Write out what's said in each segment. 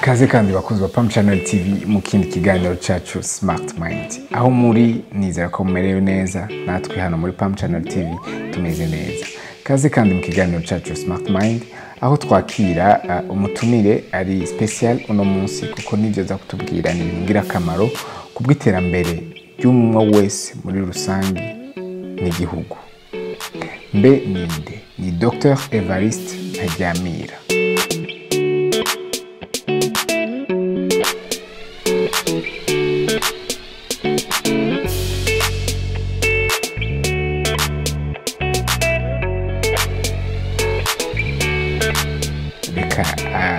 Kaze kandi bakunzi ba Pam Channel TV mu kindi kiganiro cyacu Smart Mind. Aho muri nizera ko mumerewe neza, natwe hano muri Pam Channel TV tumeze neza. Kaze kandi mu kiganiro cyacu Smart Mind, aho twakira umutumire ari special uno munsi kuko nivyo za kutubwira ni ngira kamaro kubw'iterambere ry'umwe wese muri rusangi n'igihugu. Mbe ninde? Ni Dr Evariste Ntaryamira.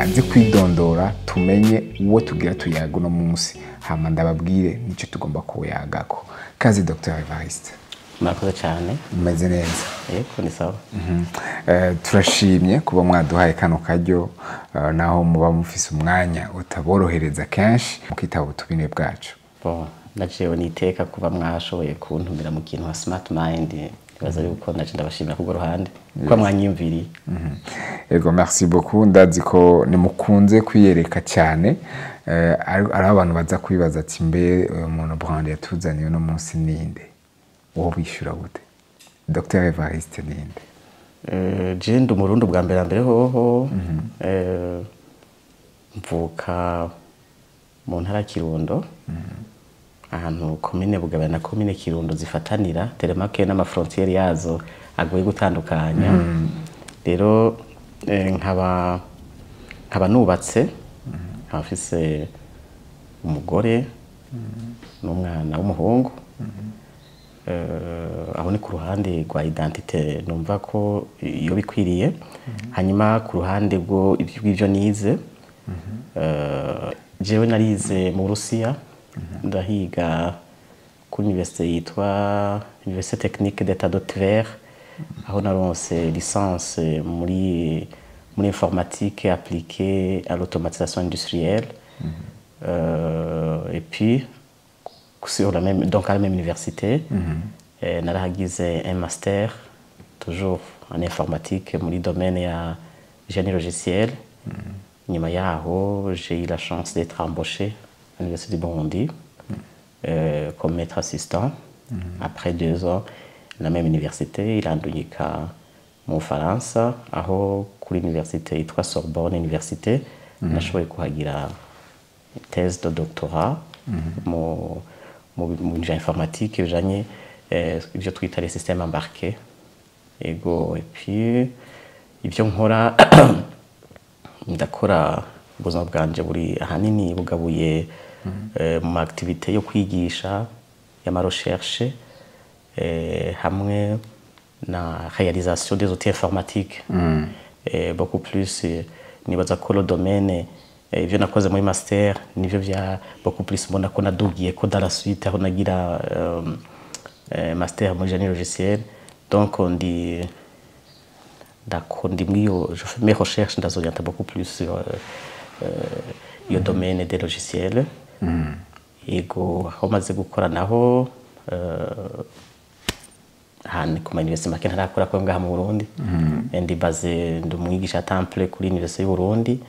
Nzi kwidondora tumenye uwo tugira tuyaga uno munsi hama ndababwire nico tugomba kuyagako. Kazi Dr Evariste. Murakoze cyane. Meze neza. Yego ni sawa. Turashimye kuba mwaduhaye kano karyo naho muba mufise umwanya utaborohereza kenshi mukitaba ubutubine bwacu. Bon, najewe niteka kuba mwashoboye kuntumira mu kintu wa Smart Mind. Baza yuko naje ndabashimira kugo ruhande kwa mwanyimviri. Ego merci beaucoup, ndazi ko nimukunze kwiyereka cyane. Ari abantu baza kwibaza ati mbe umuntu brand yatuzaniye no munsi ninde? Wo bishura gute? Dr Evariste ninde? Je ndi umurundi bwa mbere hoho. Mvuka mu ntara Kirundo. Ahantu commune Bugabira na commune Kirundo zifatanira telemake n'ama frontiere yazo agoye gutandukanya. Rero nkaba nubatse afise umugore n'umwana w'umuhungu. Aho ni ku ruhande rwa identité numva ko iyo bikwiriye. Hanyuma ku ruhande bwo ibyo nize jewe narize mu Rusiya. Ndahiga ku université yitwa Université Technique d'État de Tver, aho naronse licence muri informatique appliquée à l'automatisation industrielle. Et puis sur la même, donc à la même université, naragize un master toujours en informatique muri domaine ya génie logiciel. Nyuma yaho j'ai eu la chance d'être embauché à l'Université du Burundi comme maître assistant. Après 2 ans, la même université, il a enduit mon Faransa, aho kuri université yitwa Sorbonne Université. Nashoboye kuhagira thèse de doctorat mu informatique bijanye ibyo twita les systèmes embarqués. Ego, et puis ibyo nkora ndakora ubuzima bwanje buri ahanini bugabuye mu activité yo kwigisha y'ama recherche hamwe na réalisation des outils informatiques. Beaucoup plus nibaza ko le domaine ivyo nakoze muri master nivyo vya beaucoup plus mbona ko nadugiye ko dans la suite aho nagira master mu génie logiciel. Donc on dit d'accord, je fais mes recherches ndazorienter beaucoup plus sur le domaine des logiciels. Ego aho maze gukora naho hane ku université make ntarakora ko ngaha mu Burundi. Ndi basé ndumwigisha temple kuri université y'u Burundi.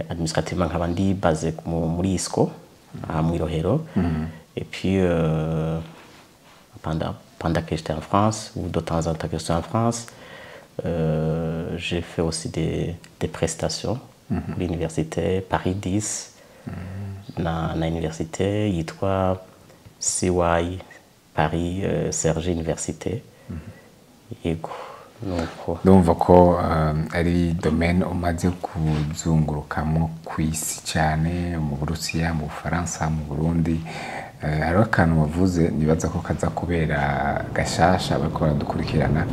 Administrativement nkaba ndi basé muri ISCO mu Irohero. Et puis pendant que j'étais en France, ou de temps en temps que j'étais en France, j'ai fait aussi des prestations pour l'université Paris 10. Na université yitwa CY Paris Serge Université. Yego nuko ndumva ko ari domaine umaze kuzungurukamo kwisi cyane mu Burusiya, mu Faransa, mu Burundi. Hariho akantu wavuze nibaza ko kaza kubera gashasha bariko baradukurikirana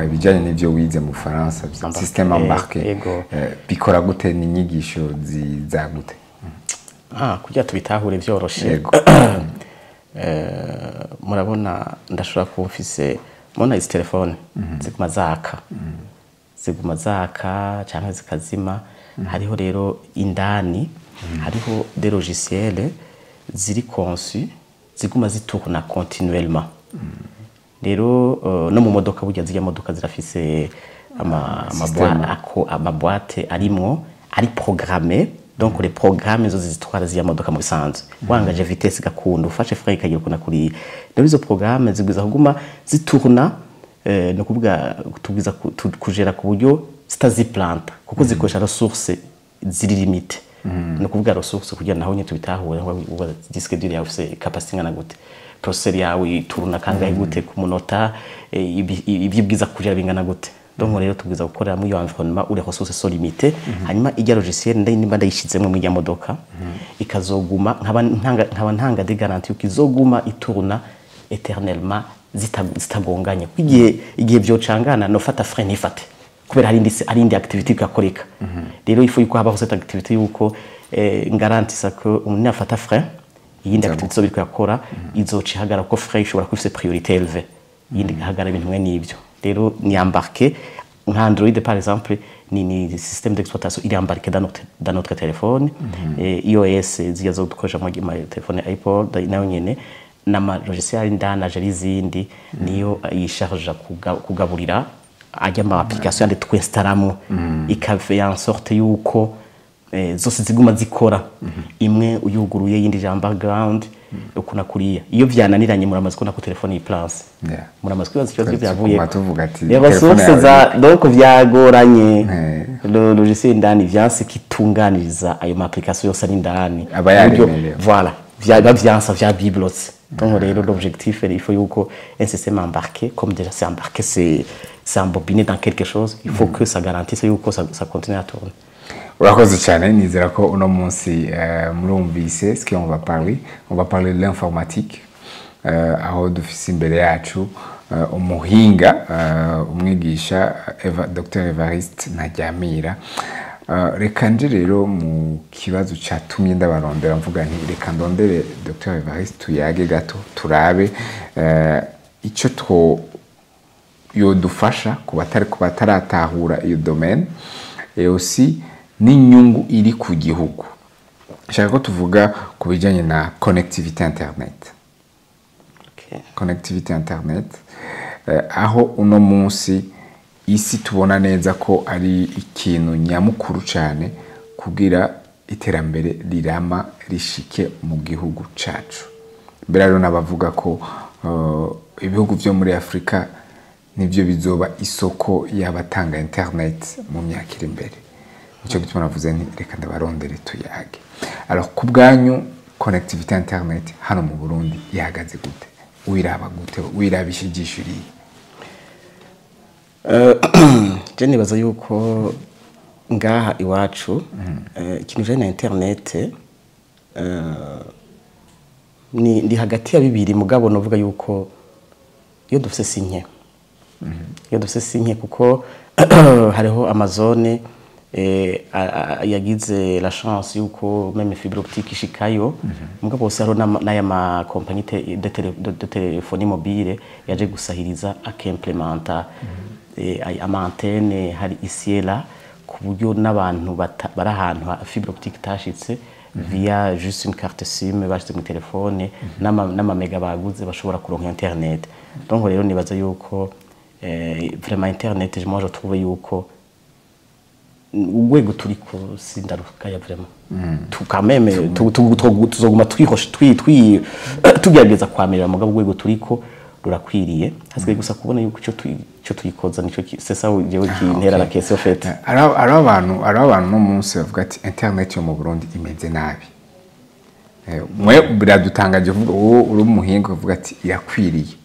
ibijanye n'ivyo wize mu Faransa, système embarqué. Bikora gute? Ni inyigisho zizagute? Kugira tubitahure vyoroshe. Murabona ndashobora kumfise mona izi telefone ziguma zaka cyangwa zikazima. Hariho rero indani hariho des logiciels ziri conçus ziguma zitourna continuellement. Rero no mu modoka burya zijya modoka zirafise ama boîte arimwo ari programmé donc les programmes zo zitwara ziya modoka mu bisanzwe wangaje vitesse gakunda ufashe frein ikagira kuna kuri rero izo programme zigwiza kuguma ziturna no kuvuga tubwiza kujera ku buryo zitaziplanta kuko zikoresha ressources ziri limite no kuvuga ressources kugira naho nye tubitahure ngo disque dur yawe ufise capacity ngana gute processor yawe ituruna kangahe gute ku munota ibyo bwiza kujera bingana gute donc rero tubwiza gukorera mu yo environnement uri ressources so limité hanyuma ijya logiciel nimba ndayishizemo mu ijya modoka ikazoguma nkaba ntanga de garantie ukizoguma ituruna éternellement zitagonganye igihe byocangana no fata frein nifate kubera hari indi activité gakoreka rero ifu yuko habaho cette activité yuko garantisa ko umuntu afata frein yindi activité zo biriko yakora izoci hagara ko frein ishobora kufise priorité élevée yindi hagara ibintu mwe nibyo rero ni embarqué nka Android par exemple ni système d'exploitation il est embarqué dans notre téléphone iOS ziyazo dukoresha mu téléphone iPod nayo nyene nama logiciel ndana jari zindi niyo yisharja kugaburira ajya ama application ande twinstallamo ikave en sorte yuko zose ziguma zikora imwe uyuguruye yindi ja background ukuna kuriya iyo vyananiranye muramaze ko na ku telefone y'iplanse muramaze kwibaza ikibazo byavuye yaba source za donc vyagoranye le logiciel ndani vyanse kitunganiriza ayo application yose ari ndani voilà vyansa vya bibliothèque. Donc l'objectif il faut un système embarqué comme déjà c'est embarqué c'est embobiné dans quelque chose il faut que ça garantisse que ça continue à tourner. Urakoze cyane nizera ko uno munsi murumvise ce qu'on va parler de l'informatique aho dufise imbere yacu umuhinga umwigisha Dr Evariste Ntaryamira. Reka nje rero mu kibazo cyatumye ndabarondera mvuga nti reka ndondere Dr Evariste tuyage gato turabe icyo two yodufasha kubataratahura iyo domaine et aussi n'inyungu iri ku gihugu. Shaka ko tuvuga ku bijanye na connectivité internet. Connectivité internet aho uno munsi isi tubona neza ko ari ikintu nyamukuru cyane kugira iterambere rirama rishike mu gihugu cacu. Mbere rero nabavuga ko ibihugu byo muri Afrika nibyo bizoba isoko y'abatanga internet mu myaka iri imbere. Nicyo gituma navuze nti reka ndabarondere tuyage. Alors ku bwanyu connectivité internet hano mu Burundi yahagaze gute? Wiraba gute? Wirabishigishuriye? Je nibaza yuko ngaha iwacu ikintu je na internet ndi hagati ya bibiri mugabo novuga yuko iyo dufise sinke iyo dufise sinke kuko hariho Amazon yagize la chance yuko même fibre optique ishikayo mugabo bose haro n'aya ma compagnie de téléphonie mobile yaje gusahiriza akimplementa ama antenne hari ici là ku buryo n'abantu bari ahantu fibre optique tashitse via juste une carte SIM bashyize mu telefone n'ama mega baguze bashobora kuronka internet. Donc rero nibaza yuko vraiment internet moi je trouve yuko ugwego turiko sindaruka ya vraiment tu quand même tuzoguma tugerageza kwamerera mugabo ugwego turiko rurakwiriye hasigaye gusa kubona yuko cyo tuyikoza nico c'est ça jewe kintera la question fait. Alors abantu no munsi bavuga ati internet yo mu Burundi imeze nabi. Mwe biradutangaje kuvuga uri umuhinga uvuga ati irakwiriye.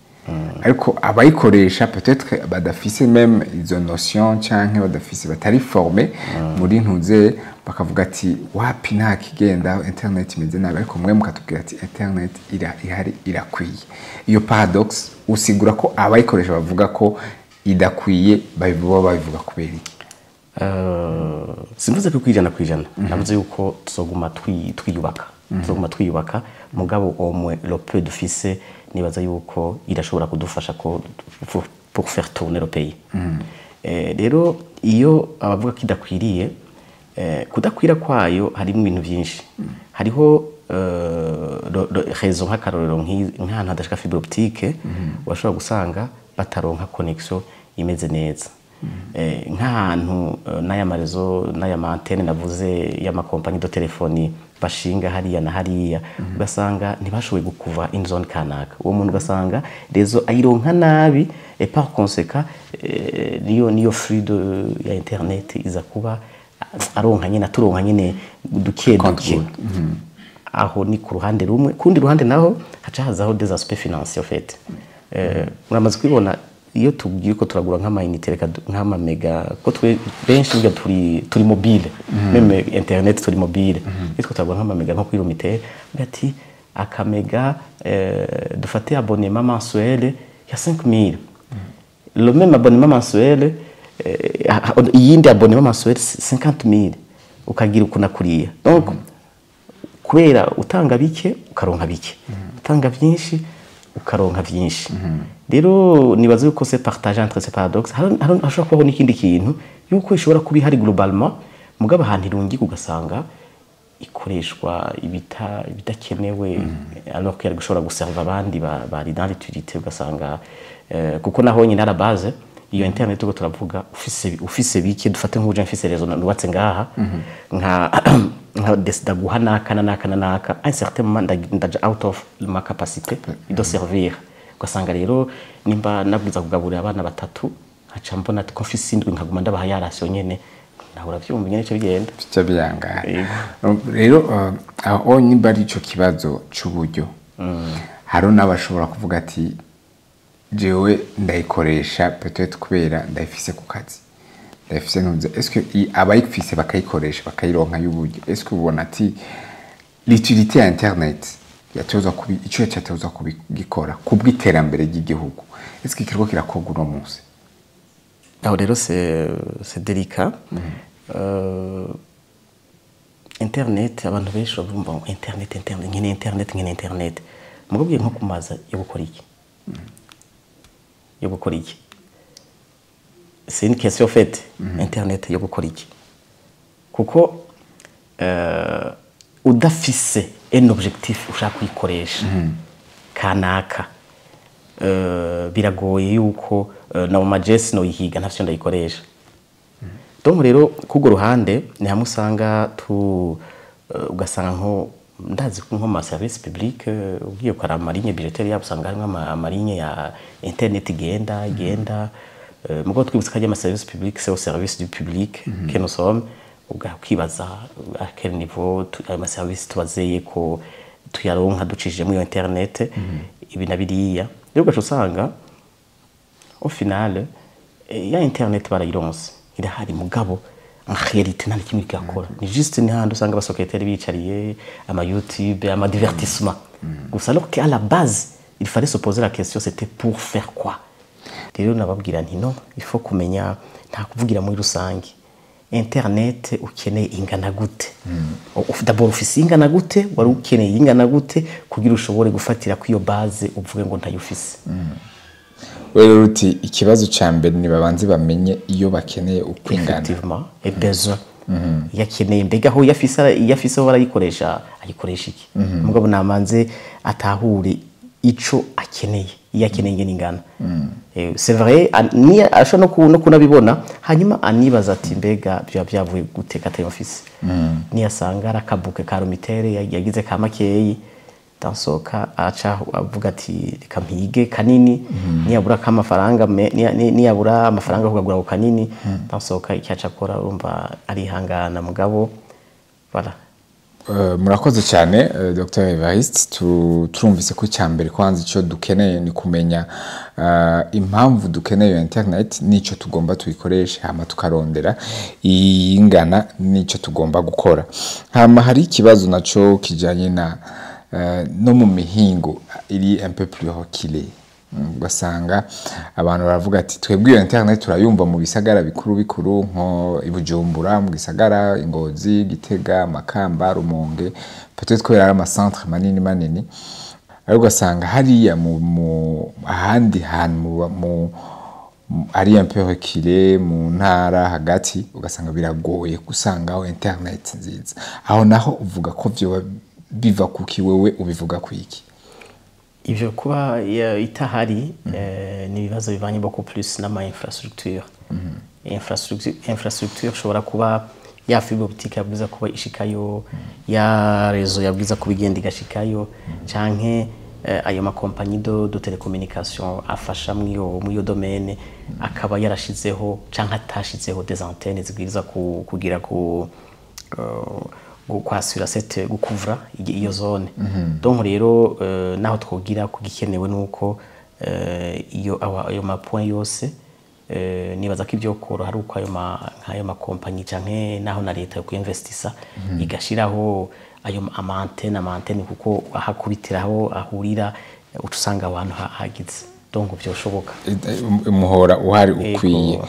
Ariko abayikoresha peut-être badafise même izo notion canke badafise batari formé muri ntuze bakavuga ati wapi nta kigenda internet imeze nabi ariko mwe mukatubwira ati internet ihari irakwiye. Iyo paradox usigura ko abayikoresha bavuga ko idakwiye babivuga kubera iki? Simvuze ko kwijana navuze yuko tuzoguma twiyubaka mugabo omwe le peu dufise nibaza yuko irashobora kudufasha ko pour faire tourner le pays. Rero iyo abavuga kidakwiriye kudakwira kwayo harimo ibintu byinshi. Hariho raison nk'akarorero nk'ahantu hadashika fibre optique washobora gusanga bataronka connexion imeze neza. nk'ahantu n'aya marezo n'aya mantene navuze y'amakompanyi de telefoni bashinga hariya na hariya ugasanga ntibashoboye gukuva in zone kanaka uwo muntu ugasanga rezo ayironka nabi et par conséquent niyo flux ya internet iza kuba aronka nyine aturonka nyine duke aho ni ku ruhande rumwe kundi ruhande naho haca hazaho des aspects financiers en fait uramaze kwibona iyo tugiye ko turagura nk'amayinite reka nk'ama mega ko twe benshi ngira turi mobile meme internet turi mobile bitwo turagura nk'ama mega nko kuri Lumitel ngati akamega dufate abonnement mensuel ya 5000 le même abonnement mensuel yindi abonnement mensuel 50000 ukagira ukuna kuriya donc kubera utanga bike ukaronka bike utanga byinshi ukaronka byinshi rero nibaze yuko c'est partage entre ces paradoxes hashobora kubaho n'ikindi kintu yuko ishobora kuba ihari globalement mugabo ahantu irungi ugasanga ikoreshwa ibitakenewe alors que gushobora guserva abandi bari dans l'utilité ugasanga kuko naho nyine ara base iyo internet uko turavuga ufise bike dufate nk'uje mfise rezo nubatse ngaha nka desida guhanaka naka un certain moment ndaja out of ma capacité de servir ugasanga rero nimba nabwiza kugaburira abana batatu haca mbona ko mfise indwi nkaguma ndabaha yarasiyo nyene nahora vyumva nyene cyo bigenda cyo byanga rero aho nimba ari ico kibazo c'uburyo haro nabashobora kuvuga ati jewe ndayikoresha peut-être kubera ndayifise ku kazi ndayifise ntuze est-ce que abayifise bakayikoresha bakayironka y'uburyo est-ce que ubona ati l'utilité à internet yatoza kubi ico yatoza kubigikora kubw'iterambere ry'igihugu est-ce que kiriko kirakorwa uno munsi aho rero c'est délicat internet abantu benshi bumva internet nkene internet mugobye nko kumaza yo gukora iki c'est une question faite internet yo gukora iki kuko udafise un objectif ushaka kwikoresha kanaka biragoye yuko na mu majesi no yihiga ntafyo ndayikoresha donc rero kugo ruhande ni hamwe usanga ugasanga nko ndazi ko nko ma service public ugiye ukara amarinye budgetaire yabusanga harimo amarinye ya internet igenda mugo twibutse kaje ama service public c'est au service du public que nous sommes ugakibaza à quel niveau ama service twazeye ko tuyaronka ducishije mu internet ibi nabiriya rero gacho usanga au final ya internet barayironse irahari mugabo en réalité nta kimwe cyakora ni juste ni handi usanga abasoketeri bicariye ama YouTube ama divertissement gusa alors qu'à la base il fallait se poser la question c'était pour faire quoi rero nababwira nti non il faut kumenya nta kuvugira muri rusange internet ukeneye ingana gute d'abord ufise ingana gute wari ukeneye ingana gute kugira ushobore gufatira ku iyo base uvuge ngo ntayufise rero ruti ikibazo cyambere ni babanze bamenye iyo bakeneye ukwingana effectivement et besoin yakeneye mbega aho yafise barayikoresha ayikoresha iki mugabo namanze atahure ico akeneye yakeneye ngingana c'est vrai ni asho no kunabibona hanyuma anibaza ati mbega byavuye guteka tayo office ni asanga rakabuke ka Lumitel yagize ka makeyi tansoka acha avuga ati kampige kanini niyabura kamafaranga niyabura amafaranga kugagura kanini tansoka icyaca kora urumva ari hangana mugabo voilà. Murakoze cyane Dr Evariste turumvise ko cyambere kwanza ico dukeneye ni kumenya impamvu dukeneye internet nico tugomba tuyikoresha hama tukarondera ingana nico tugomba gukora hama hari ikibazo naco kijanye na no mu mihingo iri un peu plus reculé ugasanga abantu baravuga ati twebwe iyo internet turayumva mu bisagara bikuru nko ibujumbura mu gisagara Ingozi Gitega Makamba Rumonge peut-être ko yari ama centre manini ariko ugasanga hariya mu ahandi hantu mu ari un peu reculé mu ntara hagati ugasanga biragoye gusangaho internet nziza aho naho uvuga ko byo biva kuki wewe ubivuga kwiki ivyo kuba itahari ni bibazo bivanye beaucoup plus na ma infrastructure infrastructure ishobora kuba ya fibre optique yabwiza kuba ishikayo, ya rezo yabwiza kuba igenda igashikayo, canke ayo makompanyi de télécommunication afasha muri yo domaine akaba yarashizeho canke atashizeho des antennes zibwiza kugira kwasura cette gukuvra iyo zone. Donc rero naho twogira kugikenewe nuko ayo ma point yose nibaza ko ibyo koro hari uko ayo makompanyi canke naho na leta yo kuinvestisa igashiraho ayo amantene kuko ahakubitiraho ahurira utusanga abantu hagize donc byoshoboka umuhora uhari ukwiye.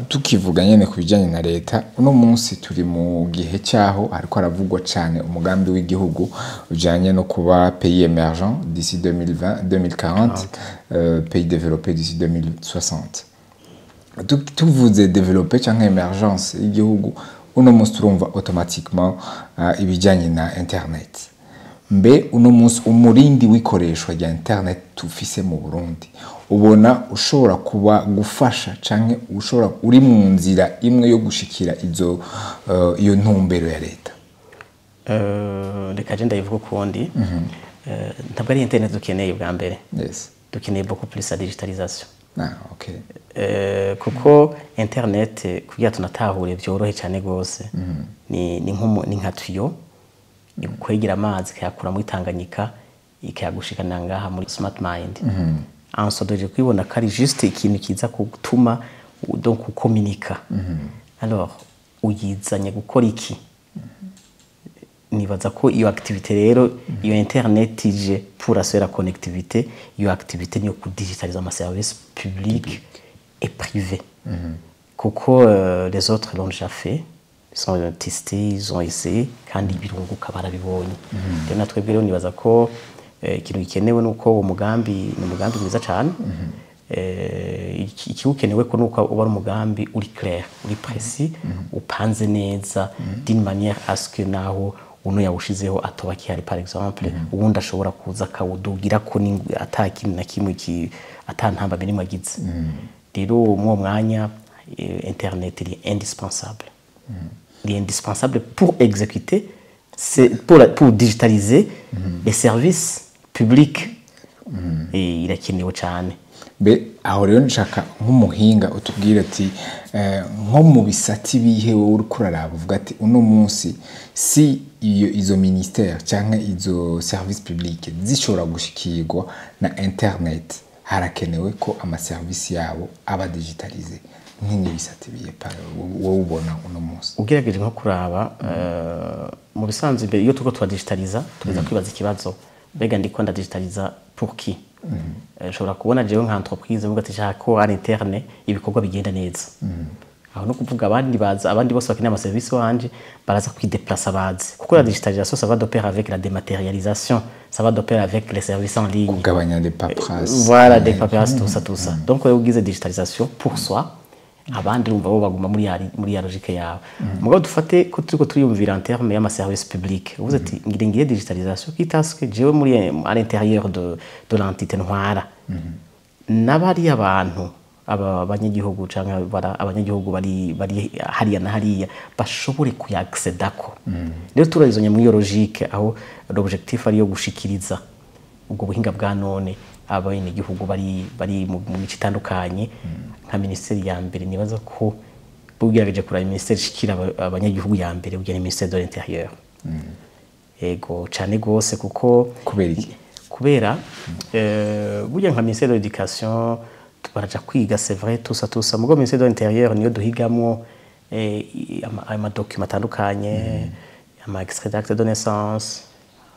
Tukivuga nyene kubijanye na leta, uno munsi turi mu gihe cyaho ariko aravugwa cyane umugambi w'igihugu ujanye no kuba pays émergent d'ici 2040, pays développé d'ici 2060. Tuvuze développé cyangwa émergence y'igihugu, uno munsi turumva automatiquement ibijanye na internet. Mbe uno munsi umurindi w'ikoreshwa rya internet tufise mu Burundi ubona ushobora kuba gufasha canke ushobora uri mu nzira imwe yo gushikira iyo ntumbero ya leta? Reka je ndayivuga kundi ntabwo ari internet dukeneye bwa mbere. Yes. Dukeneye beaucoup plus la digitalisation. Okay. Kuko internet kugira tunatahure byorohe cyane gose ni nka tuyo kwegera amazi kayakura muri Tanganyika ikayagushikana ngaha muri Smart Mind. Ansodoje kwibona kari juste ikintu kiza gutuma donc communiquer. Alors uyizanye gukora iki? Nibaza ko iyo activité rero iyo internet ije pour assurer la connectivité, iyo activité niyo ku digitaliser ama services publics et privés. Kuko les autres l'ont déjà fait. Ils sont testés, ils ont essayé kandi birunguka barabibonye. Rero natwe bwero nibaza ko ikintu gikenewe nuko uwo mugambi ni umugambi mwiza cyane. Ikiukenewe ko nuko uba ari umugambi uri clair, uri précis, upanze neza d'une manière à ce que naho uno yawushizeho atoba kihari par exemple ubundi ashobora kuza kawudugira ko atakintu na kimwe atantamba birimo agize. Rero mu mwanya internet est indispensable. Il est indispensable pour exécuter, pour digitaliser les services publics. Et irakenewe cyane. Be aho rero nshaka nk'umuhinga utubwira ati nko mu bisati bihe wowe uri kuraraba uvuga ati uno munsi si izo ministère cyangwa izo service public zishobora gushikirwa na internet, harakenewe ko ama service yabo aba digitalize. Nk'ibisati biye wowe ubona uno munsi ugerageje nko kuraba mu bisanzwe imbere iyo tuko twa digitaliza tuza kwibaza ikibazo bega ndiko nda digitaliza pour qui? Ushobora kubona jewe nka entreprise muga tishaka ko ari interne ibikorwa bigenda neza. Aho no kuvuga abandi bose bakeneye ama service wanje baraza kwideplacer bazi kuko la digitalisation ça va de pair avec la dématérialisation, ça va de pair avec les services en ligne, kugabanya des paperasses. Voilà, des paperasses, tout ça. Donc on ugize digitalisation pour soi, abandi rumva bo baguma muri ya logique yawe. Mugabo dufate ko turiko turiyumvira en terme y'ama service public. Uvuze ati ngire digitalisation kitaske jewe muri à l'intérieur de l'entité ntwara. Nabari abantu abanyagihugu canka abanyagihugu bari hariya na hariya bashobore kuyaccedako. Rero turazonye muri yo logique aho l'objectif ari yo gushikiriza ubwo buhinga bwa none abene gihugu bari mu bitandukanye. Nka ministeri ya mbere nibaza ko bugerageje kuri ministeri shikira abanyagihugu ya mbere bugene ministeri de l'intérieur. Ego cyane gose kuko kubera burya nka ministeri de l'éducation tubaraja kwiga c'est vrai tout ça mugo ministeri de l'intérieur niyo duhigamo ama documents atandukanye, ama extrait d'acte de naissance,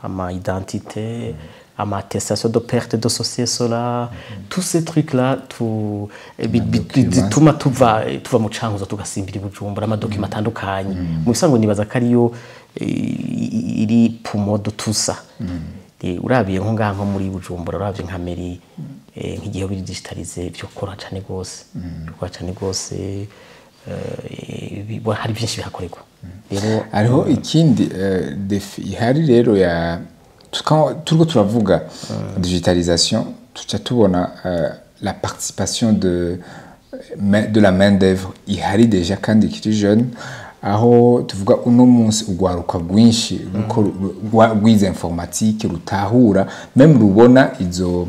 ama identité, ama attestation de perte de société là, tous ces trucs là tuma tuva mu cankuzo tugasimbira Bujumbura ama documents atandukanye. Mu bisango nibaza kariyo iri pumo de tout ça. Urabiye nko ngaho muri Bujumbura uravye nka meri nk'igihe biri digitalize byo kora cyane gose. Bikora cyane gose hari byinshi bihakorerwa. Rero ariho ikindi defi hari rero ya turiko turavuga digitalisation tuca tubona la participation de la main d'œuvre ihari deja kandi ikiri jeune aho tuvuga uno munsi ugwaruka rwinshi rwize informatique rutahura même rubona izo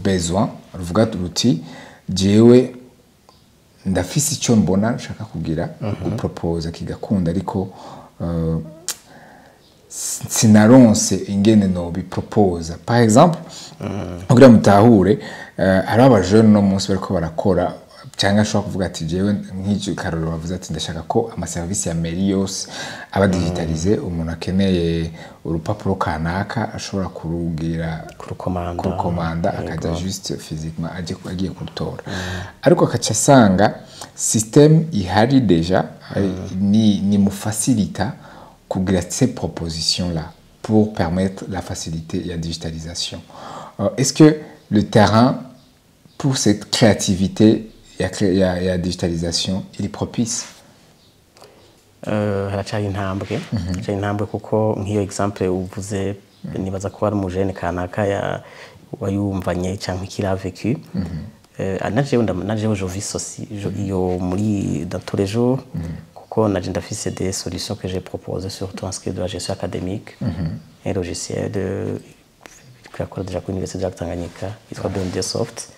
besoin ruvuga ruti jewe ndafise icyo mbona nshaka kugira gupropose kigakunda ariko sinaronse ingene no bipropose par exemple kugira mutahure ari abajene no munsi bariko barakora cyangwa ashobora kuvuga ati jewe nk'icyo karoro bavuze ati ndashaka ko amaservice ya mairie yose aba digitalize umuntu akeneye urupapuro kanaka ashobora kurugira kurukomanda akaja juste physiquement agiye kurutora ariko akaca asanga système ihari deja ni mu facilita kugira ces propositions là pour permettre la facilité et la digitalisation. Est-ce que le terrain pour cette créativité et la digitalisation il est propice? Haracari intambwe kuko nk'iyo exemple uvuze nibaza ko ari umujene kanaka wayumvanye cyangwa ikira vécu najewe je vis aussi iyo muri dans tous les jours kuko naje ndafise des solutions que j'ai proposées surtout en ce qui est de la gestion académique un logiciel kuyakora deja ku université de Tanganyika yitwa BND Soft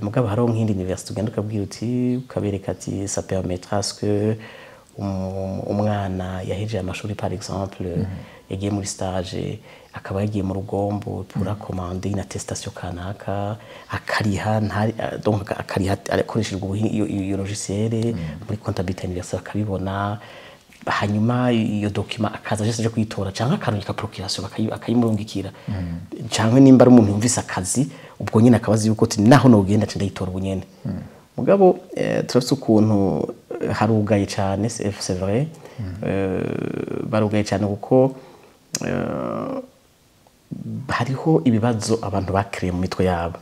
mugabo haro nk'indi université ugenda ukabwira uti ukabereka ati ça permettra à ce que umwana yahejeje amashuri par exemple yagiye muri stage akaba yagiye mu rugombo pour commander une attestation kanaka akariha donc akariha akoresheje iyo logiciel muri comptabilité universelle akabibona hanyuma iyo document akaza je kuyitora cyangwa akarungika procuration akayimurungikira cyangwa nimba ari umuntu yumvise akazi ubwo nyine akabazi yuko ati naho no genda ndayitora ubunyene mugabo turafite ukuntu harugaye cyane c'est vrai barugaye cyane kuko hariho ibibazo abantu bakreye mu mitwe yabo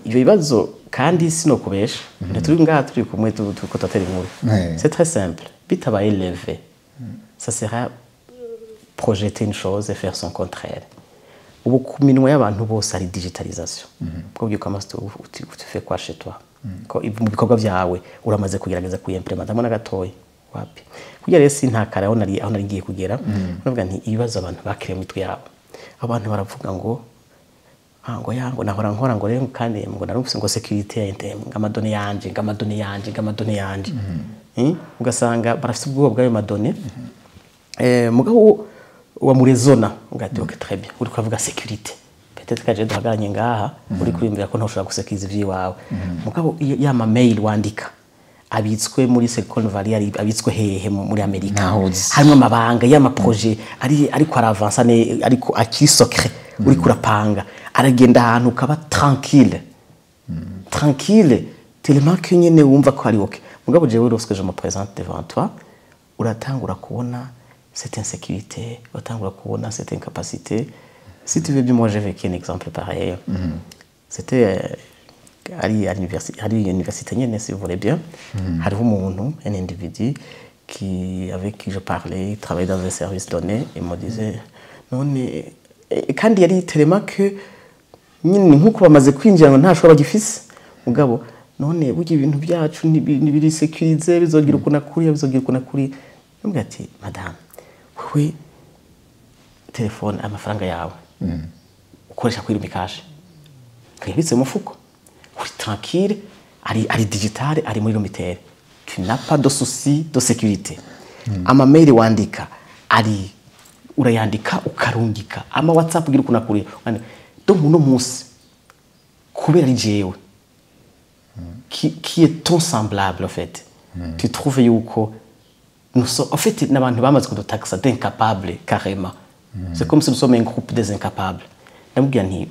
ibyo bibazo kandi sinokubesha turi ngaha turi kumwe tuko tatera inkuru c'est très simple bitabaye levé ça sera projeter une chose et faire son contraire ubu kuminwa y'abantu bose ari digitalisation bwo byuko tu fais quoi chez toi ko mu bikorwa byawe uramaze kugerageza kuyimplementa mo nagatoye wapi kugira rero sintakara aho nari ngiye kugera navuga nti ibibazo abantu bakiriye mu mitwe yabo abantu baravuga ngo ngo yango nahora nkora ngo rero kandi ngo narumvise ngo security ya ngamadone yanje ugasanga barafite ubwoba bw'ayo madone mugabo wa murezona ngati ok très bien uri kuvuga sécurité peut-être que je duhagaranye ngaha uri kurimbira ko ntushobora gusekiriza ivyiwawe mugabo ya ma mail wandika abitswe muri Silicon Valley abitswe hehe muri Amerika harimo amabanga y'ama projet ariko aravansa ne ariko akiri secret uri kurapanga aragenda ahantu kaba tranquille tellement que nyene wumva ko ari ok mugabo jewe lorsque je me présente devant toi uratangura kubona cette insécurité uratangura kubona cette incapacité. Si tu veux bien, moi j'ai vécu un exemple pareil. C'était à l'université, si vous voulez bien. Un individu avec qui je parlais, il travaillait dans un service donné, et me disait, non, quand il y a tellement que nk'uko bamaze kwinjira ngo ntashobora gifise mugabo none bugi ibintu byacu nibiri sécuriser bizogira ukuna kuri mbwa ati madame wewe telefone amafaranga yawe ukoresha kuri mikaje kayibitse mu fuko uri tranquille ari digital ari muri lomitere tu n'as pas de souci de sécurité ama mail wandika ari urayandika ukarungika ama WhatsApp gira ukuna kuri donc uno munsi kubera ari jewe qui est ton semblable en fait tu trouves yuko nous sommes en fait n'abantu bamaze kudotaxa d'incapables carrément c'est comme si nous sommes un groupe des incapables ndamubwira nti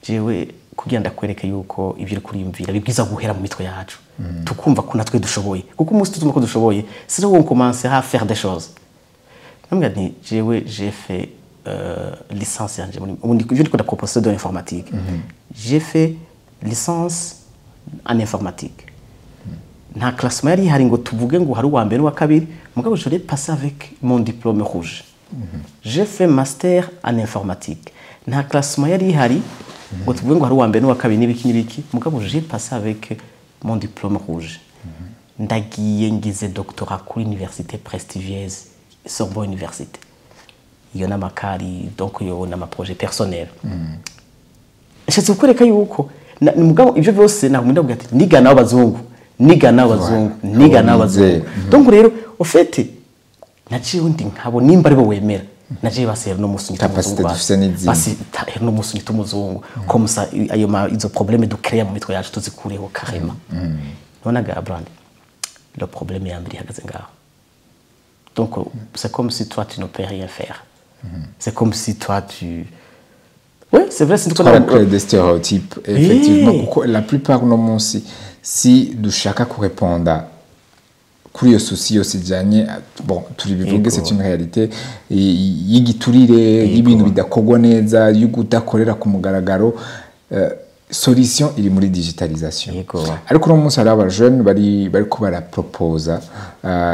jewe kugira ndakwereka yuko ibyo kuriyumvira bibwiza guhera mu mitwe yacu tukumva ko natwe dushoboye kuko umunsi tutuma ko dushoboye c'est là où on commence à faire des choses ndamubwira nti jewe j'ai fait licence je dis que professeur de l'informatique j'ai fait licence en informatique nta classement yari hari ngo tuvuge ngo hari wa mbere wa kabiri mugabo je l'ai passé avec mon diplôme rouge j'ai fait master en informatique nta classement yari hari ngo tuvuge ngo hari uwa mbere n'uwa kabiri n'ibiki mugabo j'ai passé avec mon diplôme rouge ndagiye ngize doctorat kuri université prestigieuse Sorbonne Université iyo n'amakari donc yo n'amaprojet personnel nshatse kukwereka yuko mugabo ibyo byose nakumenda kugira ati niga nawo bazungu donc rero au fait naciye undi nkabo nimba aribo wemera naciye basera no musunyi no musunyi tumuzungu comme ça ayo izo problème du créer mu mitwe yacu tuzikureho carrément nonaga brand le problème est ambiri hagaze ngaho donc c'est comme si toi tu ne peux rien faire c'est comme si toi tu oui c'est vrai c'est quoi des stéréotypes effectivement la plupart no munsi si dushaka kurépondre kuri iyo souci yose ijanye bon turi bivuge c'est une réalité y'igiturire y'ibintu bidakogwa neza y'ugudakorera ku mugaragaro solution iri muri digitalisation ariko no munsi hari aba jeunes bari ko bara proposer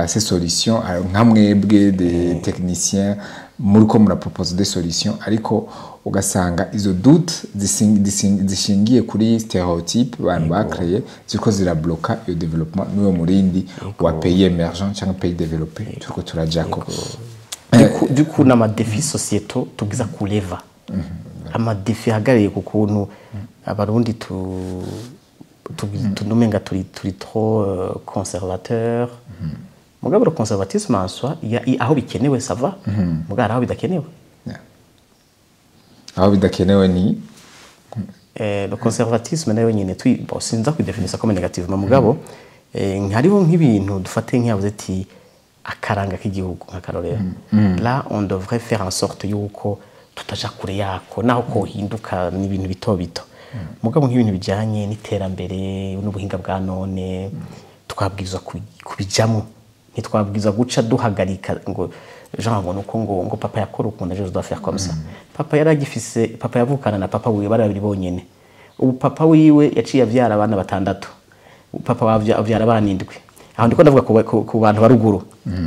ces solutions nka mwebwe des techniciens muri ko mura proposer des solutions ariko ugasanga izo doutes zishingiye kuri stéréotype abantu bakreye ziko zirabloka iyo development n'uwo murindi wa pays émergent cyangwa pays développé turiko turajako du coup na défi sociétaux tugiza kuleva ama défi hagariye ku kuntu abarundi tunumenga turi trop conservateur mugabo le conservatisme en soi aho bikenewe ça va mugabo aho bidakenewe aho bidakenewe ni le conservatisme nayo nyine bon sinza kwidefinisa comme négativement mugabo nkariho nk'ibintu dufate nk'yavuze ati akaranga k'igihugu nk'akarorero là on devrait faire en sorte yuko tutaja kure yako naho ko hinduka n'ibintu bito mugabo nk'ibintu bijanye n'iterambere n'ubuhinga bwa none twabwirizwa kubijamo ntitwabwirizwa guca duhagarika ngo genre ngo papa yakora ukunda je dois faire comme ça papa yaragifise papa yavukana na papa wiwe bari bonyene ubu papa wiwe yaciye avyara abana batandatu papa avyara abana 7 aho ndiko ndavuga ku bantu baruguru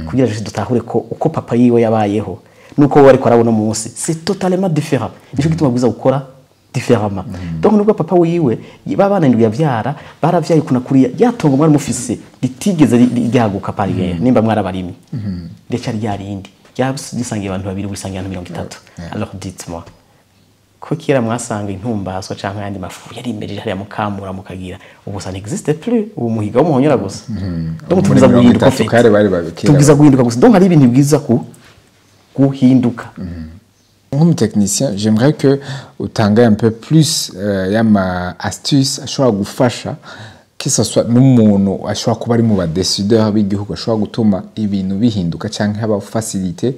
kugira je dutahure ko uko papa yiwe yabayeho nuko wari ko arabona munsi c'est totalement différent nico gituma bwiza gukora différemment donc nuko papa wiwe babana ndwi yavyara baravyaye kuna kuri yatongo mwari mufise litigeze ryaguka pariye nimba mwarabarimi ndetse ari yarindi yabisangiye abantu babiri bisangiye abantu 30 alors dites-moi ko kira mwasanga intumbaswa canke yandi mafu yari imbere hari mukamura mukagira ubu ça n'existe plus ubu muhiga w'umuhonyora gusa donc tugiza guhinduka tugiza guhinduka gusa donc hari ibintu bwiza guhinduka Comme technicien, j'aimerais que utange un peu plus yama astuce ashobora gufasha que ça soit n'umuntu ashobora kuba ari mu ba décideurs b'igihugu ashobora gutuma ibintu bihinduka canke haba faciliter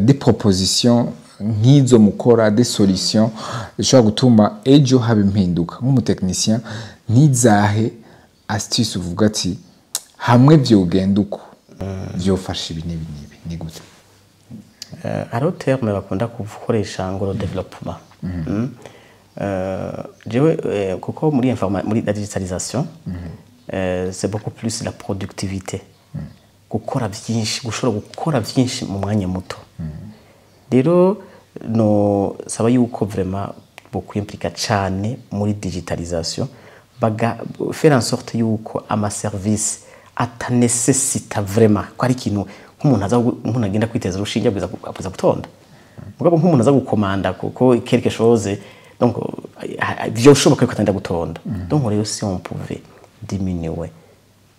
des propositions nk'izo mukora des solutions ashobora gutuma ejo haba impinduka nk'umuteknicien ntizahe astuce uvuga ati hamwe vyogenda uko vyofasha ibi n'ibi ni gute alors terme bakunda kuvukoresha ngo développement jewe kuko muri la digitalisation c'est beaucoup plus la productivité gukora byinshi gushobora gukora byinshi mu mwanya muto rero no saba yuko vraiment beaucoup impliqué cyane muri digitalisation baga faire en sorte yuko ama service atanesesita vraiment ko ari kintu nk'umuntu agenda kwiteza urushinge abwiza gutonda mugabo nk'umuntu aza gukomanda kuko quelque chose donc byoshoboka ko atanda gutonda donc rero si on pouvait diminuer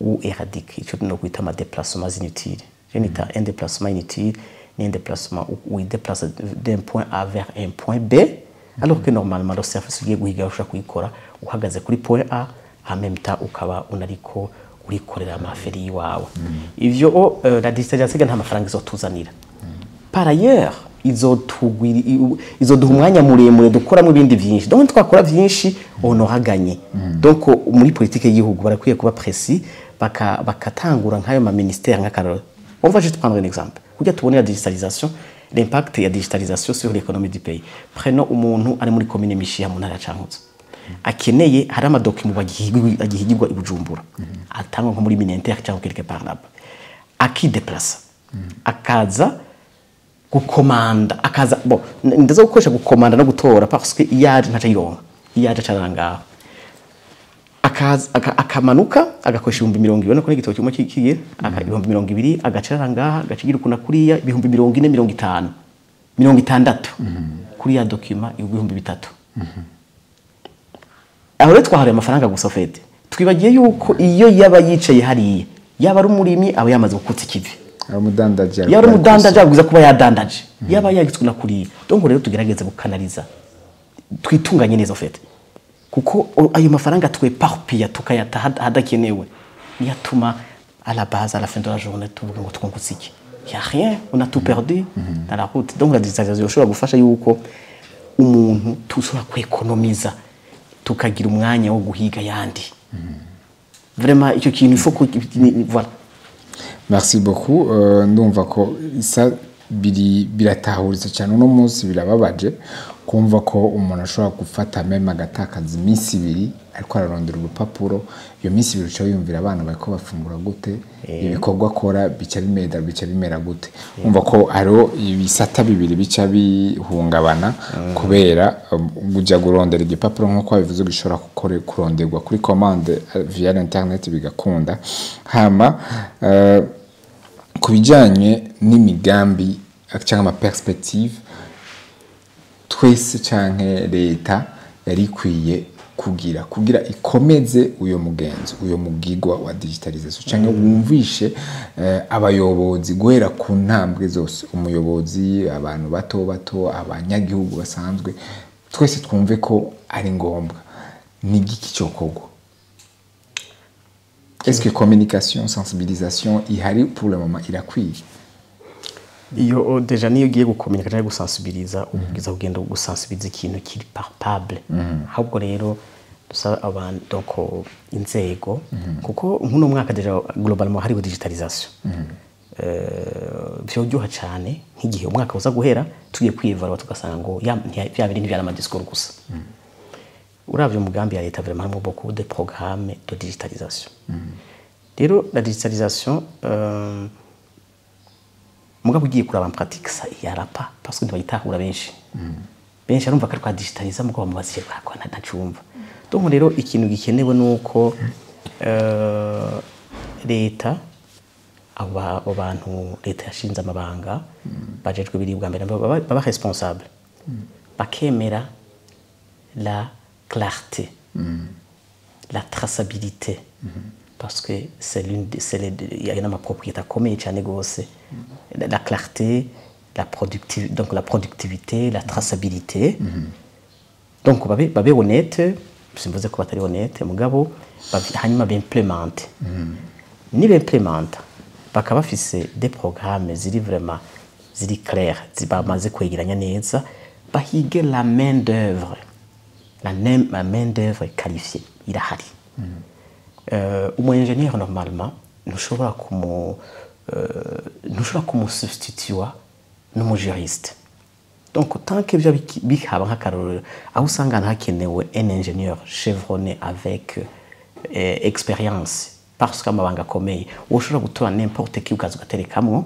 ou éradiquer icyo no kwita ama déplacements inutiles je nita un déplacement inutile ni un déplacement où il déplace d'un point A vers un point B alors que normalement le service ugiye guhiga ushaka kuyikora uhagaze kuri point A en même temps ukaba unariko urikorera amaferi yiwawe ivyo la digitalisation nta mafaranga izotuzanira par ailleurs izoduha umwanya muremure dukoramo ibindi byinshi donc twakora byinshi honoraganye donc muri politique y'igihugu barakwiye kuba précis bakatangura nk'ayo ma ministère nk'akaroro on va juste prendre un exemple kujya tubone la digitalisation l'impact ya digitalisation sur l'économie du pays prenons umuntu ari muri commune Mishiha mu ntara Cankuzo akeneye hari amadocument bagihigirwa ibujumbura atangwa nko muri ministère cyangwa quelque part là aki déplace akaza gukomanda akaza bon ndaza gukoresha gukomanda no gutora parce que yari ntaca yironka yaje acarangaho akamanuka agakoresha 200 ko n'igitoki kimwe kigiye 200 agacarangaha agacigira kuna kuriya 440 50 kuri ya document 3000 aho rero twahariye amafaranga gusa fete twibagiye yuko iyo yaba yicaye hariya yaba ari umurimyi aba yamaze gukutsa ikivi yari umudandaje aguza kuba yadandaje yaba yagitswe na kuriya donc rero tugerageze gukanaliza twitunganye neza fete kuko ayo mafaranga tweparpilla tukayata hadakenewe yatuma à la base à la fin de la journée tuvuga ngo twungutse iki y a rien on a tout perdu dans la route donc la digitalisation ishobora gufasha yuko umuntu tushobora kwekonomiza tukagira umwanya wo guhiga yandi vraiment icyo kintu il faut que voilà. Merci beaucoup. Ndumva ko isa biratahuriza cyane no munsi birababaje kumva ko umuntu ashobora gufata meme agatakaza iminsi 2 ariko ararondera urupapuro iyo minsi 2 uca yumvira abana bariko bafungura gute ibikorwa akora bica bimera gute umva ko hariho ibisata 2 bica bihungabana kubera uja gurondera igipapuro nko bivuze gishobora kuronderwa kuri commande via internet bigakunda hama kubijanye n'imigambi cyangwa ama perspective twese canke leta yari kwiye kugira ikomeze uyo mugenzo uyo mugigwa wa digitalisation canke wumvishe abayobozi guhera ku ntambwe zose umuyobozi abantu bato abanyagihugu basanzwe twese twumve ko ari ngombwa ni giki cyokorwa. Est-ce que communication sensibilisation ihari pour le moment irakwiye? Iyo deja niyo giye gukomunika cyangwa gusensibiliza ugiza kugenda gusensibiliza ikintu kiri palpable ahubwo rero dusaba abantu donc inzego kuko nkuno mwaka deja globalement hari digitalisation byo cyane nk'igihe umwaka uza guhera tugiye kwiyevarwa tugasanga ngo bya bindi byara amadiscours gusa uravye umugambi ya leta vraiment harimo beaucoup de programmes de digitalisation rero la digitalisation mugabo ugiye kuraba en pratique ça yarapa parce que ntibayitahura benshi arumva ko ari digitaliza mugabo mubaziye ko ntacumva donc rero ikintu gikenewe nuko leta abo bantu leta yashinze amabanga bajejwe biribwa mbere baba responsable bakemera la clarté la traçabilité parce que il y a une propriété commune cyane gose la clarté la productivité la traçabilité donc babe honnête simvuze ko batari honnête mugabo hanyuma b'implémente ni b'implémente bakaba bafise des programmes ziri vraiment ziri clair zibamaze kwegeranya neza bahige la main d'œuvre la main d'œuvre qualifiée irahari ingénieur normalement ntushobora substituer n'umu juriste donc tant que byo bihaba nk'akarorero aho usanga hakenewe un ingénieur chevronné avec expérience parce que amabanga akomeye ushobora gutora n'importe qui ukaza ugaterekamwo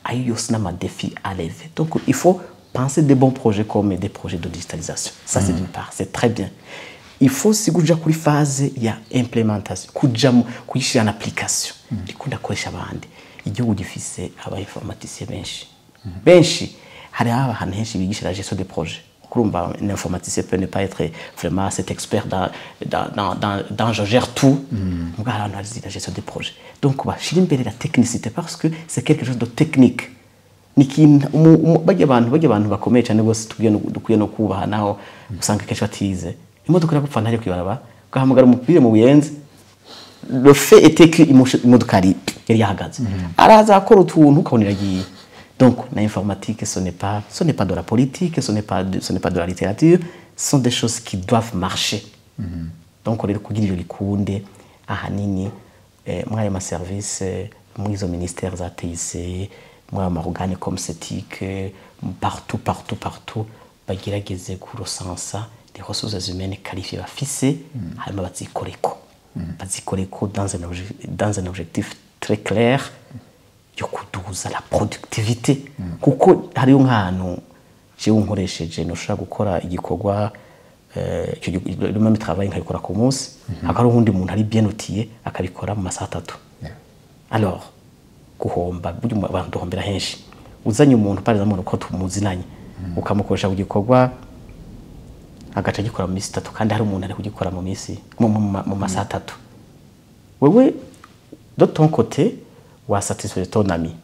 ayo yose n'ama défi à lever donc il faut penser des bons projets comme des projets de digitalisation ça c'est d'une part c'est très bien. Il faut si kuja kuri phase ya implementation kuyishira en application ikunda koresha abandi igihugu gifise aba informaticiens benshi hari ahantu henshi bigisha la gestion des projets kurumva un informaticien peut ne pas être vraiment cet expert dans je gère tout mugara ahantu la gestion des projets donc bashira imbere la technicité parce que c'est quelque chose de technique nikintu bajya abantu bakomeye cyane bose dukwiye no kubaha naho usanga kenshi batize imodoka iragupfa ntari kwibaraba gahamagara umupira mu buyenzi le fait était que imodoka yari yahagaze araza akora utuntu ukabonera giye donc l'informatique ce n'est pas de la politique ce n'est pas de la littérature ce sont des choses qui doivent marcher donc rero kugira iyo likunde ahanini mwaya ma service mwizo ministère za TIC mwaya ma organe comme CETIC partout bagerageze kurosansa des ressources humaines qualifiées bafise harimo bazikoreko dans un objectif très clair yo kuduza la productivité kuko hari nk'ahantu je nkoresheje no shaka gukora igikorwa le même travail nkabikora ku munsi hakaba undi muntu ari bien outillé akabikora mu masaha 3 alors guhomba buryo abantu duhombera henshi uzanye umuntu par exemple uko tumuzinanye ukamukoresha ku gikorwa agaca gikora mu minsi 3 kandi hari umuntu ari kugikora mu minsi mu masaha 3 wewe de ton côté wa satisfaire ton ami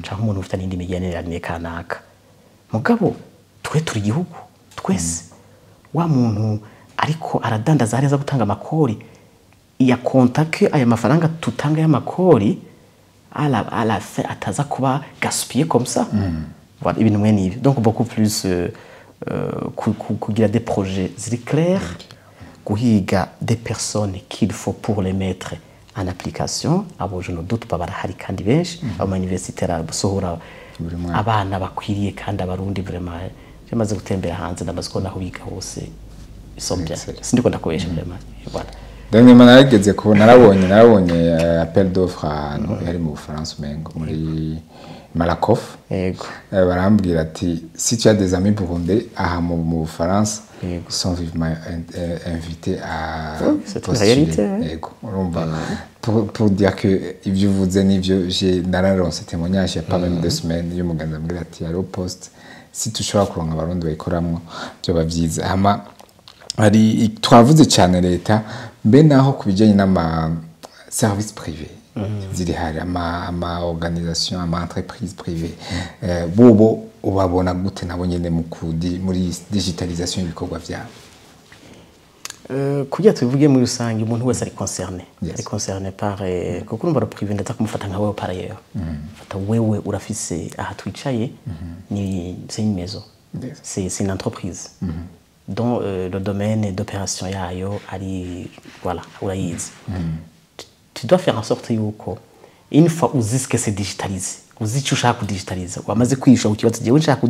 cyangwa umuntu ufite n'indi migenderanire kanaka mugabo twe turi igihugu twese wa muntu ariko aradandaza areza gutanga amakori ya contacte aya mafaranga tutanga ya makori à la fin ataza kuba gaspiller comme ça voilà ibintu mwe nibi donc beaucoup plus kugira des projets clairs guhiga des personnes qu'il faut pour les mettre en application abo je ne doute pas barahari kandi benshi aba universitaire basohora abana bakwiriye kandi abarundi vraiment maze gutembera hanze ndamaze ko naho biga hose isombya sindiko ndakobesha vraiment voilà donc manageze ko narabonye appel d'offre yari mu France mengo muri Malakoff yego barambwira ati si tu as des amis burundais aha mu France ils sont vivement invités à cette réalité yego urumva pour dire que ibyo uvuze nivyo j'ai nararonse témoignage ya pas même 2 semaines y'umuganza mbwira ati ari au poste si tushobora kuronka abarundi bayikoramwo byo bavyiza hama ari twavuze cyane leta mbe naho kubijanye n'ama service privé ziri hari ama organisation ama entreprise privée bobo ubabona gute nabo nyene muri digitalisation y'ibikorwa byabo kugira tuvuge muri rusange umuntu wese ari concerné par kuko urumva privé ndata kumufata nka wewe par ailleurs fata wewe urafise aha twicaye ni c'est une maison c'est une entreprise dont le domaine d'opération yayo ari voilà urayizi tu dois faire en sorte yuko une fois uzi que c'est digitalisé uzi icyo ushaka kudigitaliza wamaze kwisha ukibaza jewe nshaka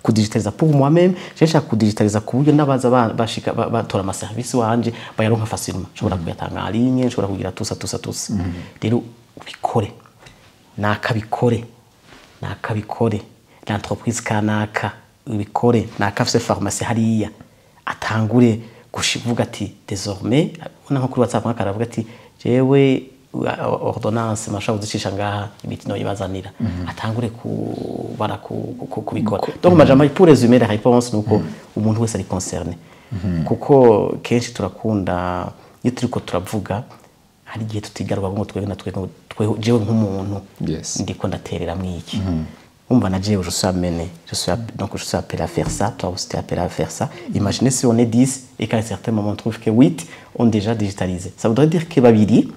kudigitaliza pour moi-même je nshaka kudigitaliza ku buryo nabaza bashika batora ama service wanje bayaronka facilement nshobora kuyatanga en ligne nshobora kugira tusa rero ubikore nakabikore l'entreprise kanaka ubikore nakafise pharmacie hariya atangure gushivuga ati désormais nko kuri WhatsApp nkaravuga ati jewe ordonnance masha uzicisha ngaha imiti no yibazanira atangure kubikora donc majama pour résumer la réponse nuko umuntu wese ari concerné kuko kenshi turakunda iyo turiko turavuga hari gihe tutigarwa ngo twebwe jewe nk'umuntu ndiko ndaterera mwiki umva na jewe je suis appelé à faire ça toi aussi tu es appelé à faire ça imaginez si on est 10 et qu'à un certain moment on trouve que 8 ont déjà digitalisé ça voudrait dire que babiri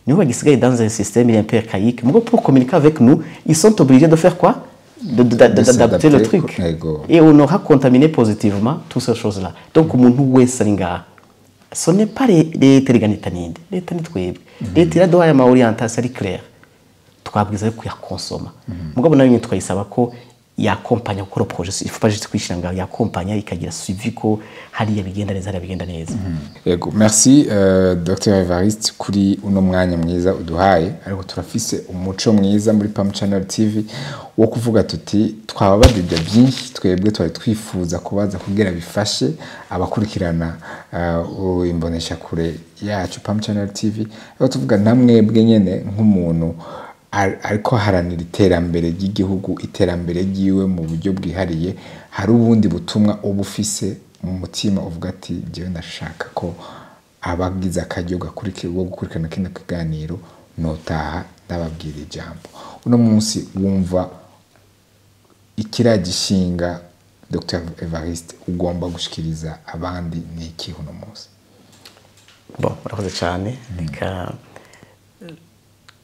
nous dans un système un peu archaïque mais pour communiquer avec nous ils sont obligés de faire quoi d'adapter le truc et on aura contaminé positivement toutes ces choses là donc umuntu wese aringa ce n'est pas les téléganitaninde les tanitwebwe les tiradoya ma orientation ari claire twabwiza ko yakonsoma mugabo nayo nyine twayisaba ko yakompanya ko projet il faut pas juste kwishanga yakompanya ikagira suivi ko hari yabigenda neza yego merci Dr Evariste kuri uno mwanya mwiza uduhaye ariko turafise umuco mwiza muri Pam Channel TV wo kuvuga tuti twababadibya byinshi twebwe twari twifuza kubaza kugira bifashe abakurikirana imbonesha kure yacu Pam Channel TV aho tuvuga namwebwe nyene nk'umuntu ariko haranira iterambere ry'igihugu iterambere giwe mu buryo bwihariye hari ubundi butumwa ubufise mu mutima uvuga ati jewe ndashaka ko abagize akaryo gakurikirwa gukurikirana kino kiganiro notaha ndababwira ijambo uno munsi wumva ikiragishinga Dr Evariste ugomba gushikiriza abandi ni iki uno munsi bon urakoze cyane reka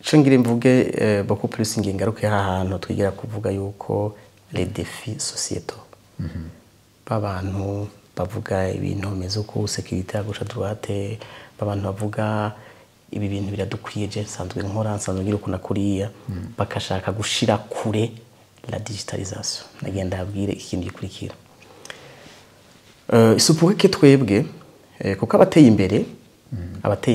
Chengire mvuge beaucoup plus ngingaruke hahantu twigira kuvuga yuko les défis sociétaux babantu bavuga ibintu mezo ko sécurité agusha droite babantu bavuga ibi bintu biradukwiye je sanzwe nkora sanzwe ngira kuna kuriya bakashaka gushira kure la digitalisation nagenda abwire ikindi gikurikira isupuke ke twebwe kuko abateye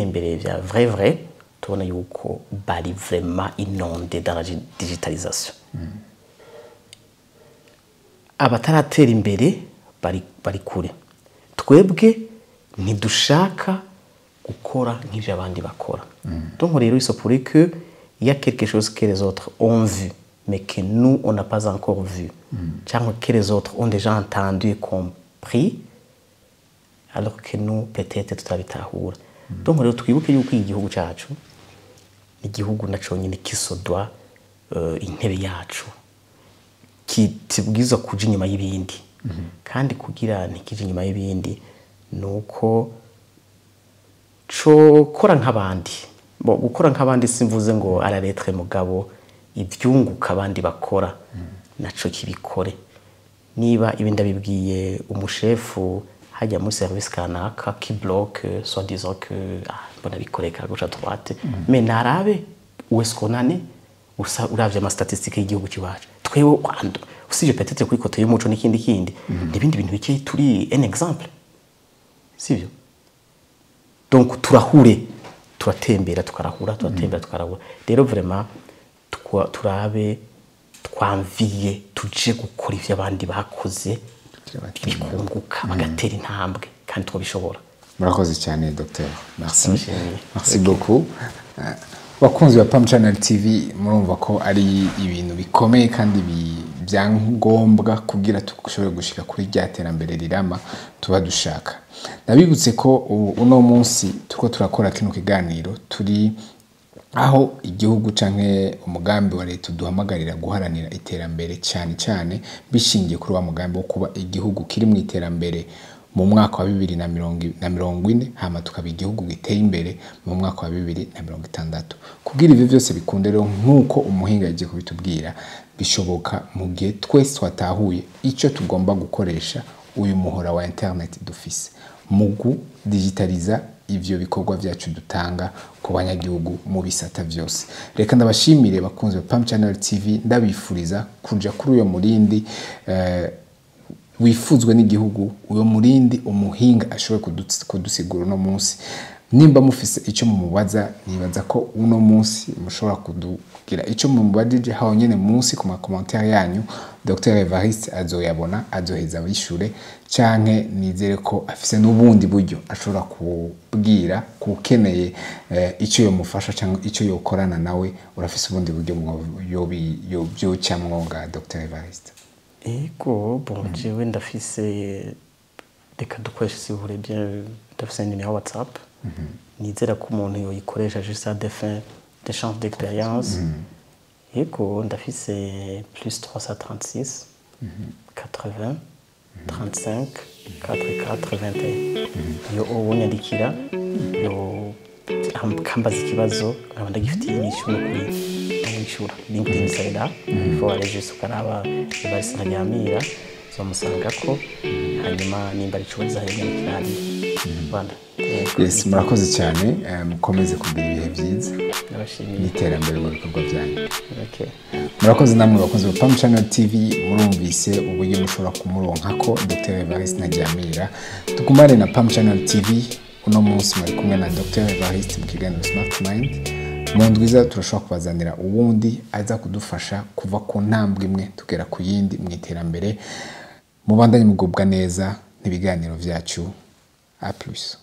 imbere vya vrai tubona yuko bari vraiment inondé dans la digitalisation abataratera imbere bari kure twebwe ntidushaka gukora nk'ibyo abandi bakora. Donc rero il se pourrait que il y a quelque chose que les autres ont vu mais que nous on n'a pas encore vu. Cyangwa que les autres ont déjà entendu et compris alors que nous peut-être tutabitahura. Donc rero twibuke yuko igihugu cyacu igihugu naco nyine kisodwa intebe yacu kitibwiza kuja inyuma y'ibindi. Kandi kugira ntikije inyuma y'ibindi nuko co kora nk'abandi. Bo gukora nk'abandi simvuze ngo araretre mugabo ivyunguka abandi bakora naco kibikore. Niba ibinda bibwiye umushefu hajya muri service kanaka qui bloque soit disant que bona bikoreka gauche à droite mais narabe où est-ce qu'on en est uravye ama statistiques y'igihugu kiwacu twewe usije peut-être kuri côté y'umuco n'ikindi kindi n'ibindi bintu bike turi un exemple sivyo. Donc turahure turatembera tukarahura rero vraiment turabe twamviye tuje gukora ivyo abandi bakoze bikunguka bagatera intambwe kandi twabishobora. Murakoze cyane Dr. Merci beaucoup. Bakunzi ba Pam Channel TV murumva ko ari ibintu bikomeye kandi byangombwa kugira tushobore gushika kuri ryaterambere rirama tuba dushaka. Nabibutse ko uno munsi tuko turakora kino kiganiro turi aho igihugu canke umugambi wa leta duhamagarira guharanira iterambere cyane bishingiye kuri wa mugambi wo kuba igihugu kiri mu iterambere mu mwaka wa 2040 hama tukaba igihugu giteye imbere mu mwaka wa 2060. Kugira ivyo byose bikunde rero nkuko umuhinga yagiye kubitubwira bishoboka mu gihe twese twatahuye ico tugomba gukoresha uyu muhora wa internet dufise mu digitaliza ivyo bikorwa byacu dutanga ku banyagihugu mu bisata byose. Reka ndabashimire bakunze ba Pam Channel TV ndabifuriza kuja kuri uyo murindi wifuzwe n'igihugu uyo murindi umuhinga ashobora kudusigura no munsi. Nimba mufise icyo mumubaza nibaza ko uno munsi mushobora kudugira icyo mumubajije hawo nyene munsi ku commentaire yanyu Dr. Evariste azoyabona azoheza abishure canke nizere ko afise n'ubundi buryo ashobora kubwira kukeneye icyo yo mufasha cyangwa icyo yokorana nawe urafise ubundi buryo yo byocamwo nga Dr. Evariste. Ego bon jewe ndafise reka dukoresha si vous voulez bien ndafise numéro WhatsApp. Nizera ko umuntu yoyikoresha juste à des fins d'échange d'expérience. Ego ndafise plus 336 80 35 44 21. Yo ubonyandikira yo kambaza ikibazo nkaba ndagifitiye inyishu no kuri ishura LinkedIn sayida before areje ukaraba Evariste Ntaryamira zomusanga ko hanyuma nimba ari cyo zahegana bana. Yes, murakoze cyane mukomeze kugira ibihe byiza n'iterambere mu bikorwa byanyu. Okay. Murakoze namwe bakunze ba Pam Channel TV murumvise uburyo mushobora kumuronka ko Dr. Evariste Ntaryamira. Tukumane na Pam Channel TV uno munsi muri kumwe na Dr. Evariste mu kiganiro Smart Mind. Mu ndwiza turashobora kubazanira ubundi aza kudufasha kuva ku ntambwe imwe tugera ku yindi mu iterambere. Mubandanye mugubwa neza n'ibiganiro byacu. A plus.